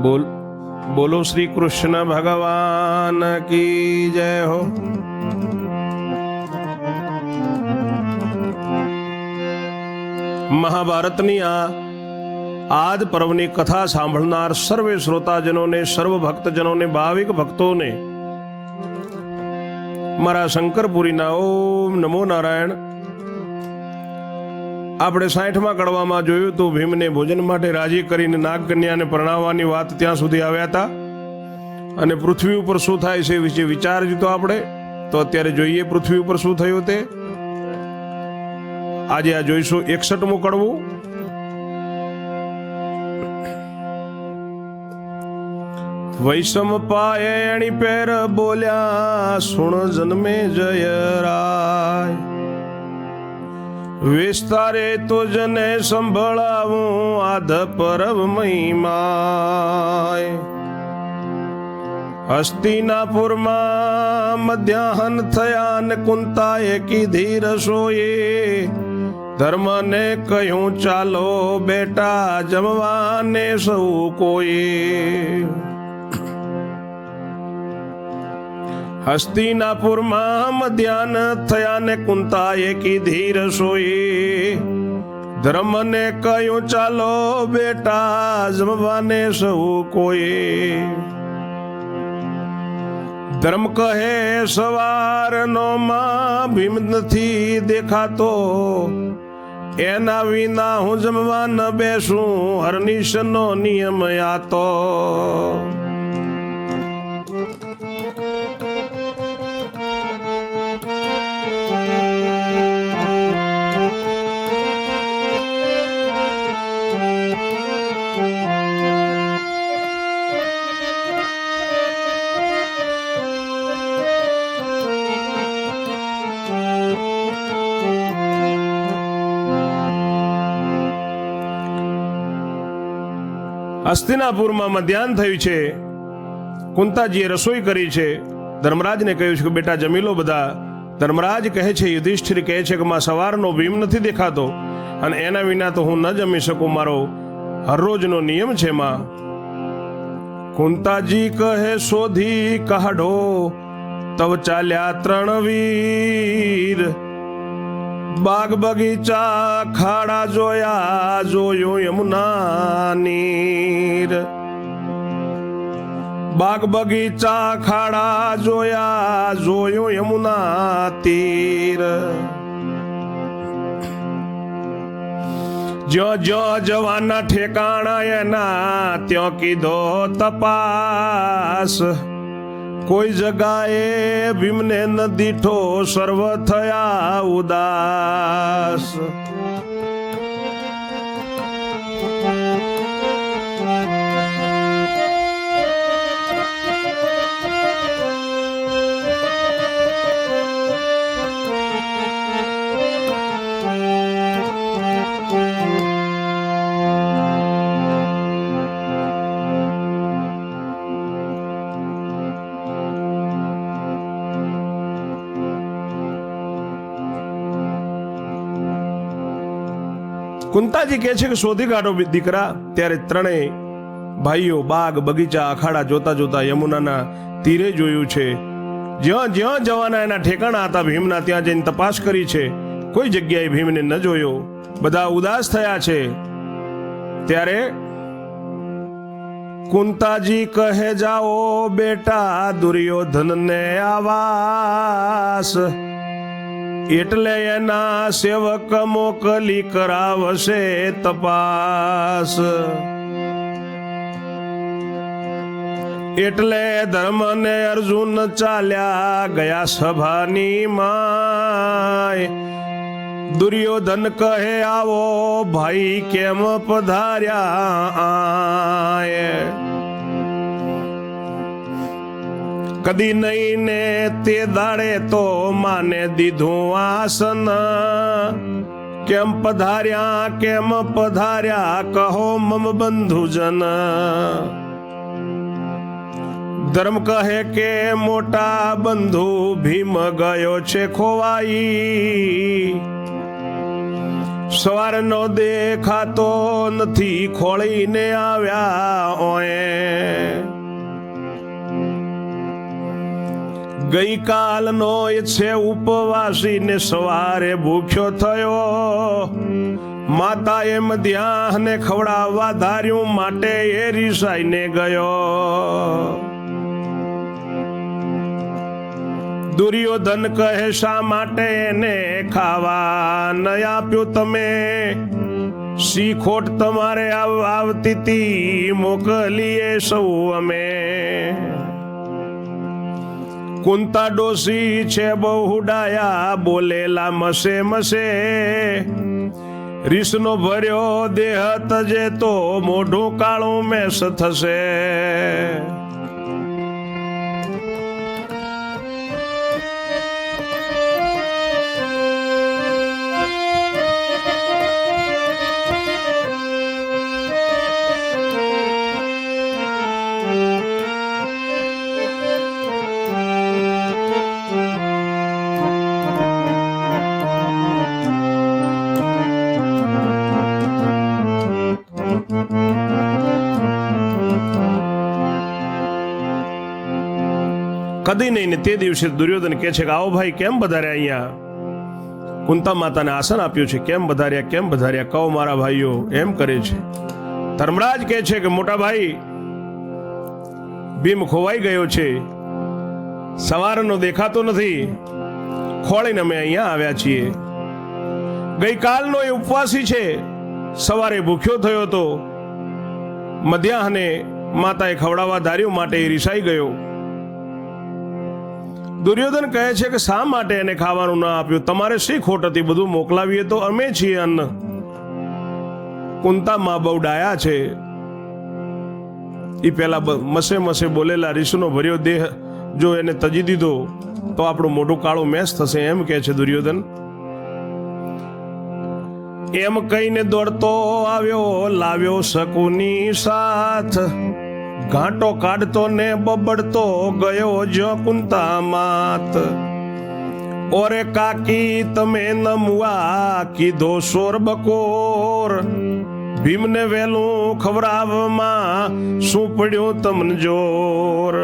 बोलो श्री कृष्ण भगवान की जय हो। મહાભારતની આદ પર્વની કથા સાંભળનાર સર્વે શ્રોતાજનોને, સર્વ ભક્તજનોને, ભાવિક ભક્તોને મારા શંકરપુરીના ઓમ નમો નારાયણ। આપણે 60મા કડવામાં જોયું તો ભીમને ભોજન માટે રાજી કરીને નાગકન્યાને પરણાવવાની વાત ત્યાં સુધી આવ્યા હતા અને પૃથ્વી ઉપર શું થાય છે વિશે વિચાર્યું તો આપણે। તો અત્યારે જોઈએ પૃથ્વી ઉપર શું થયું તે। આજે આ જોઈશું 61મું કડવું। વૈષમ પાયે એણી પેર બોલ્યા સુણ જન્મે જય રાય, વિસ્તારે તો જને સંભળાવું આધ પરબ મહિમાય। હસ્તિનાપુરમાં મધ્યાહન થયા ને કુંતાએ કીધી રસોઈ, ધર્મને કહ્યું ચાલો બેટા જમવાને સૌ કોઈ। હસ્તિનાપુરમાં મધ્યાહન થયા ને કુંતાએ કીધી રસોઈ, ધર્મને કહ્યું ચાલો બેટા જમવાને સૌ કોઈ। ધર્મ કહે સવારનો માં ભીમ નથી દેખાતો, એના વિના હું જમવા ન બેસું, હરનિશનો નિયમ આતો। હસ્તિનાપુરમાં મધ્યાહન થયું છે, કુંતાજીએ રસોઈ કરી છે, ધર્મરાજને કહ્યું છે કે બેટા જમી લો બધા। ધર્મરાજ કહે છે, યુધિષ્ઠિર કહે છે કે માં સવારનો ભીમ નથી દેખાતો અને એના વિના તો હું ન જમી શકું, મારો હરરોજનો નિયમ છે માં। કુંતાજી કહે શોધી કાઢો તવ ચાલ્યા 3 વીર, બાગ બગીચા ખાડા જોયા જોયો યમુના નીર। બાગ બગીચા ખાડા જોયા જોયો યમુના તીર। જ્યો જ્યો જવાના ઠેકાણા એના ત્યો કીધો તપાસ, કોઈ જગાએ ભીમને ન દીઠો સર્વ થયા ઉદાસ। કુંતાજી કહે છે કે શોધી કાઢો દીકરા। ત્યારે 3 ભાઈઓ બાગ બગીચા અખાડા જોતા જોતા યમુનાના તીરે જોયું છે, જ્યાં જ્યાં જવાના એના ઠેકાણા હતા ભીમના ત્યાં જઈને તપાસ કરી છે, કોઈ જગ્યાએ ભીમને ન જોયો, બધા ઉદાસ થયા છે। ત્યારે કુંતાજી કહે જાઓ બેટા દુર્યોધનને આવાસ, એટલે એના સેવક મોકલી કરાવશે તપાસ। એટલે ધર્મ ને અર્જુન ચાલ્યા ગયા સભાની માય, દુર્યોધન કહે આવો ભાઈ કેમ પધાર્યા આય। કદી નહીં ને તે દાડે તો માને દીધું આસન, કેમ પધાર્યા કહો મમ બંધુજન। ધર્મ કહે કે મોટા બંધુ ભીમ ગયો છે ખોવાઈ, સવારનો દેખાતો નથી ખોળીને આવ્યા ઓએ। ગઈકાલનો એ છે ઉપવાસી ને સવારે ભૂખ્યો થયો, માતા એમ ધ્યાને ખવડાવવા ધાર્યું માટે એ રીસાઈને ગયો. દુર્યોધન કહે શા માટે એને ખાવા ન આપ્યું તમે, સી ખોટ તમારે આવતી તી મોકલીએ સૌ અમે. કુંતા ડોસી છે બહુ ડાયા બોલેલા મસે મસે, રીસનો ભર્યો દેહ તજે તો મોઢું કાળું મેસ થશે. કદી નહીં ને તે દિવસે દુર્યોધન કહે છે કે આવો ભાઈ કેમ વધાર્યા અહીંયા, કુંતા માતાને આસન આપ્યું છે, કેમ વધાર્યા કેમ વધાર્યા, કહો મારા ભાઈઓ, એમ કરે છે. ધર્મરાજ કહે છે કે મોટા ભાઈ ભીમ ખોવાઈ ગયો છે, સવારનો દેખાતો નથી, ખોળીને અમે અહીંયા આવ્યા છીએ. ગઈકાલનો એ ઉપવાસી છે, સવારે ભૂખ્યો થયો હતો, મધ્યાહને માતાએ ખવડાવવા ધાર્યું માટે એ રીસાઈ ગયો. દુર્યોધન કહે છે કે શા માટે એને ખાવાનું ના આપ્યું, તમારે શી ખોટ હતી, બધું મોકલાવીએ તો અમે છીએ અન્ન. કુંતા માં બહુ ડાયા છે, એ પેલા મસે મસે બોલેલા રીસનો ભર્યો દેહ જો એને તજી દીધો તો આપણું મોઢું કાળું મેસ થશે, એમ કહે છે દુર્યોધન. એમ કહીને દોડતો આવ્યો લાવ્યો શકુની સાથ, ઘાંટો કાઢતો ને બબડતો ગયો જો કુંતા માત. ઓરે કાકી તમે નમવા કીધો સોર બકોર, ભીમને વેલું ખવડાવવામાં શું પડ્યું તમને જોર.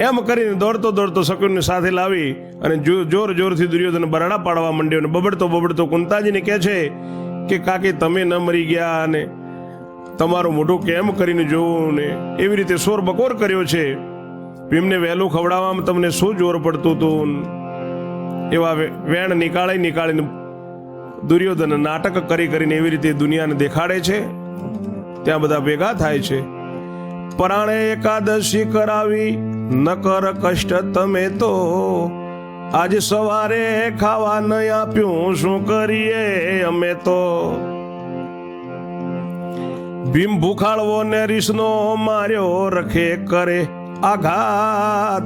એમ કરીને દોડતો દોડતો શકુનને સાથે લાવી અને જોર જોરથી દુર્યોધન બરાડા પાડવા માંડ્યો અને બબડતો બબડતો કુંતાજીને કહે છે કે કાકી તમે ન મરી ગયા અને તમારું મોઢું કેમ કરીને જોવું ને એવી રીતે શોર બકોર કર્યો છે, ભીમને વહેલું ખવડાવવામાં તમને શું જોર પડતું હતું. એવા વેણ નીકાળીને દુર્યોધન નાટક કરીને એવી રીતે દુનિયાને દેખાડે છે. ત્યાં બધા ભેગા થાય છે. પરાણે એકાદશી કરાવી ન કર કષ્ટ તમે તો, આજે સવારે ખાવા ન આપ્યું શું કરીએ અમે તો. ભીમ ભૂખાળવો ને રીસનો માર્યો રખે કરે આઘાત,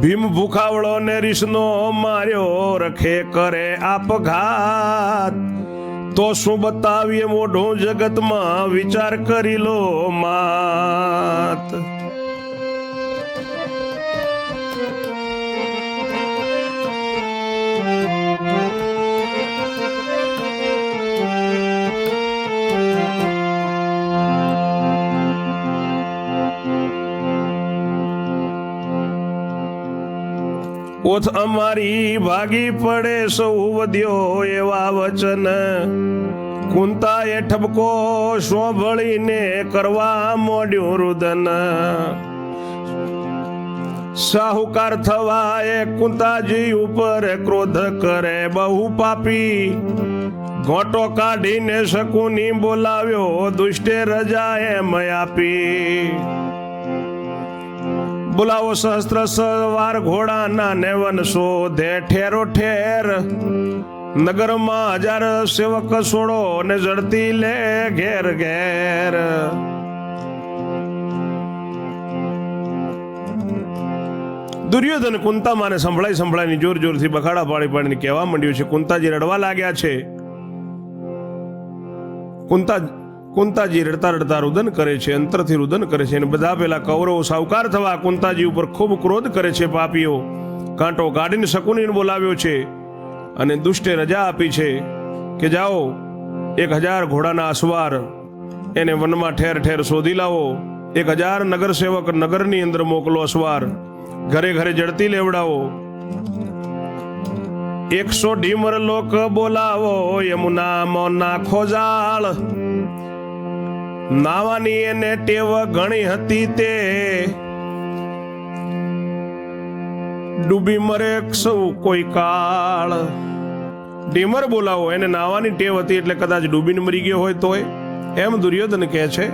ભીમ ભૂખાવળો ને રીસનો માર્યો રખે કરે આપઘાત. તો શું બતાવીએ મોઢું જગતમાં વિચાર કરી લો માત. ઓથ અમારી ભાગી પડે સૌ વધ્યો એવા વચન, કુંતાએ ઠપકો સોંભળીને કરવા મોડ્યું રુદન. સાહુકાર થવા એ કુંતાજી ઉપર ક્રોધ કરે બહુ પાપી, ઘોટો કાઢીને શકુની બોલાવ્યો દુષ્ટે રજા એમ આપી. બોલાવો સહસ્ત્ર સવાર ઘોડાના ને વન શોધે ઠેરો ઠેર, નગરમાં 1000 સેવક સોડો ને જડતી લે ઘેર ઘેર. દુર્યોધન કુંતામાને સંભળાઈને જોર જોરથી બખાડા પાડીને કહેવા માંડ્યું છે. કુંતાજી રડવા લાગ્યા છે. કુંતાજી રડતા રડતા રુદન કરે છે, અંતરથી રુદન કરે છે. અને બધા પેલા કૌરવો સાવકાર થવા કુંતાજી ઉપર ખૂબ ક્રોધ કરે છે પાપીઓ. કાંટો કાઢીને શકુનીને બોલાવ્યો છે અને દુષ્ટે રજા આપી છે કે જાઓ 1000 ઘોડાના અસવાર એને વનમાં ઠેર ઠેર શોધી લાવો 1000 નગર સેવક નગરની અંદર મોકલો, અસવાર ઘરે ઘરે જડતી લેવડાવો, 100 ઢીમર લોક બોલાવો, યમુના માં નાખો જાળ. નાવાની એને ટેવ ઘણી હતી તે, ડૂબી મરે સૌ કોઈ કાળ. ઢીમર બોલાવો, એને નાવાની ટેવ હતી એટલે કદાચ ડૂબીને મરી ગયો હોય તોય, એમ દુર્યોધન કહે છે.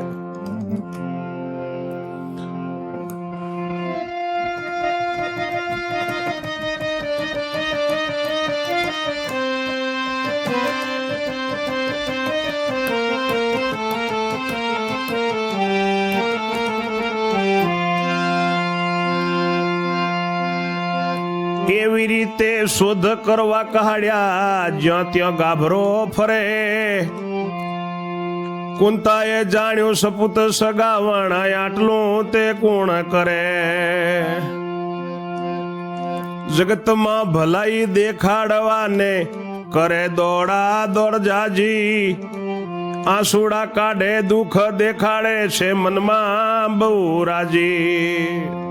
એવી રીતે શોધ કરવા કહાડ્યા, જ્યાં ત્યાં ગાભરો ફરે. કુંતાએ જાણ્યું સપૂત સગાવણ, આટલું તે કોણ કરે. જગતમાં ભલાઈ દેખાડવાને કરે દોડા દોડ જાજી. આંસુડા કાઢે દુઃખ દેખાડે છે, મનમાં બહુ રાજી.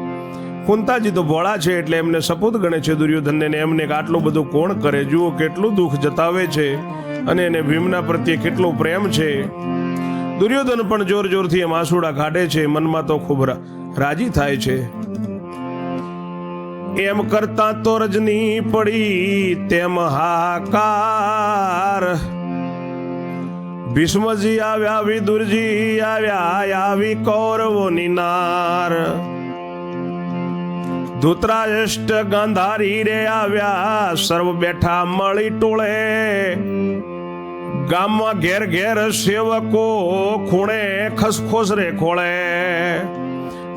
કુંતાજી તો ભોળા છે એટલે એમને સપૂત ગણે છે દુર્યોધનને, ને એમને આટલું બધું કોણ કરે. જુઓ કેટલું દુઃખ જતાવે છે અને એને ભીમના પ્રત્યે કેટલો પ્રેમ છે. દુર્યોધન પણ જોર જોરથી એમ આંસુડા કાઢે છે, મનમાં તો ખૂબ રાજી થાય છે. એમ કરતા તો રજની પડી તેમ હાકાર. ભીષ્મજી આવ્યા, વિદુરજી આવ્યા, આવી કૌરવોની નાર. ધૃતરાષ્ટ્ર ગાંધારી રે આવ્યા, સર્વ બેઠા મળી ટોળે. ગામમાં ઘેર ઘેર સેવકો, ખૂણે ખસખોસ રે ખોળે.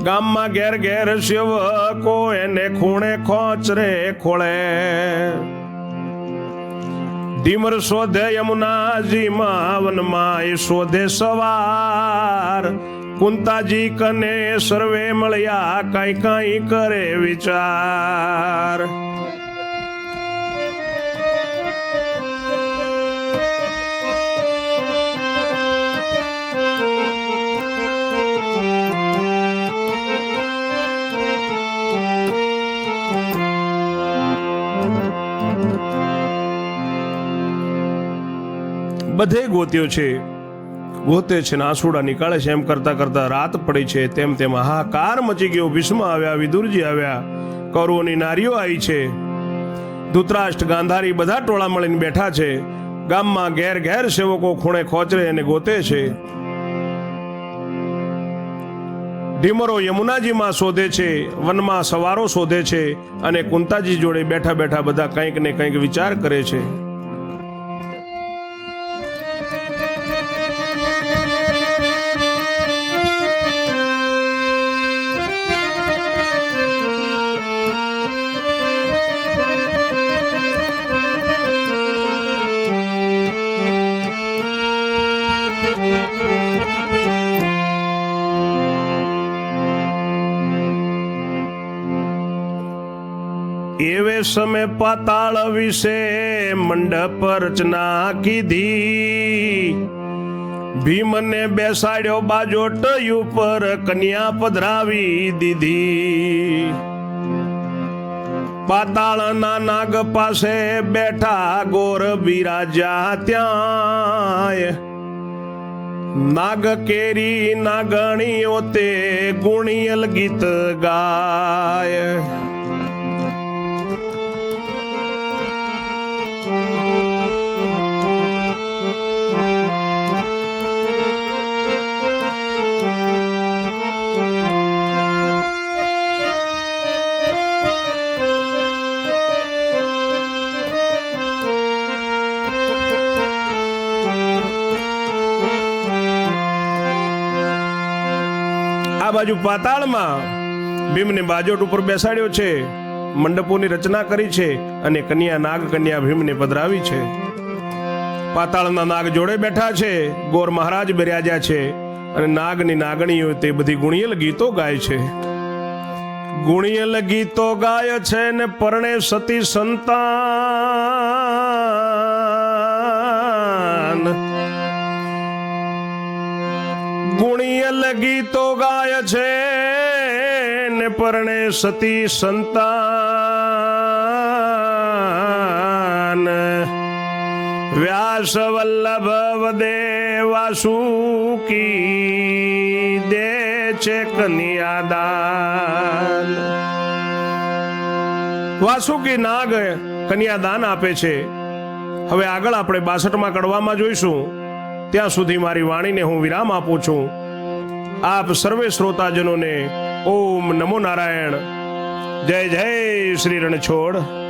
ગામમાં ઘેર ઘેર સેવકો, એને ખૂણે ખોચ રે ખોળે. ધીમર શોધે યમુનાજીમાં, વનમાં એ શોધે સવાર. કુંતાજી કને સર્વે મળ્યા, કાંઈ કાંઈ કરે વિચાર. બધે ગોત્યો છે, ગોતે છે ને આંસુડા નીકાળે છે. એમ કરતા કરતા રાત પડી છે, તેમ તેમ હાહાકાર મચી ગયો. ભીષ્મ આવ્યા, વિદુરજી આવ્યા, કૌરવોની નારીઓ આવી છે. ધૃતરાષ્ટ્ર ગાંધારી બધા ટોળા મળીને બેઠા છે. ગામમાં ઘેર ઘેર સેવકો ખૂણે ખોચરે અને ગોતે છે. ઢીમરો યમુનાજીમાં શોધે છે, વનમાં સવારો શોધે છે, અને કુંતાજી જોડે બેઠા બેઠા બધા કંઈક ને કંઈક વિચાર કરે છે. એવે સમય પાતાળ વિશે મંડપ રચના કીધી. ભીમને બેસાડ્યો બાજોટ ઉપર, કન્યા પધરાવી દીધી. પાતાળના નાગ પાસે બેઠા ગોર બિરાજા ત્યાં. નાગ કેરી નાગણીઓ તે ગુણિયલ ગીત ગાય. આ બાજુ પાતાળમાં ભીમને બાજોટ ઉપર બેસાડ્યો છે, મંડપોની રચના કરી છે અને કન્યા નાગ કન્યા ભીમને પધરાવી છે. પાતાળના નાગ જોડે બેઠા છે, ગોર મહારાજ બિરાજ્યા છે અને નાગની નાગણીઓ તે બધી ગુણિયલ ગીતો ગાય છે. ગુણિયલ ગીતો ગાય છે ને પરણે સતી સંતાન. ગુણિયલ વિરલ ગીતો ગાય છે ને પરણે સતી સંતાન વ્યાસ વલ્લભ વદે વાસુકી દે છે કન્યાદાન. વાસુકી નાગ કન્યાદાન આપે છે. હવે આગળ આપણે 62માં કડવામાં જોઈશું. ત્યાં સુધી મારી વાણીને હું વિરામ આપું છું. આપ સર્વે શ્રોતાજનોને ઓમ નમો નારાયણ. જય જય શ્રી રણછોડ.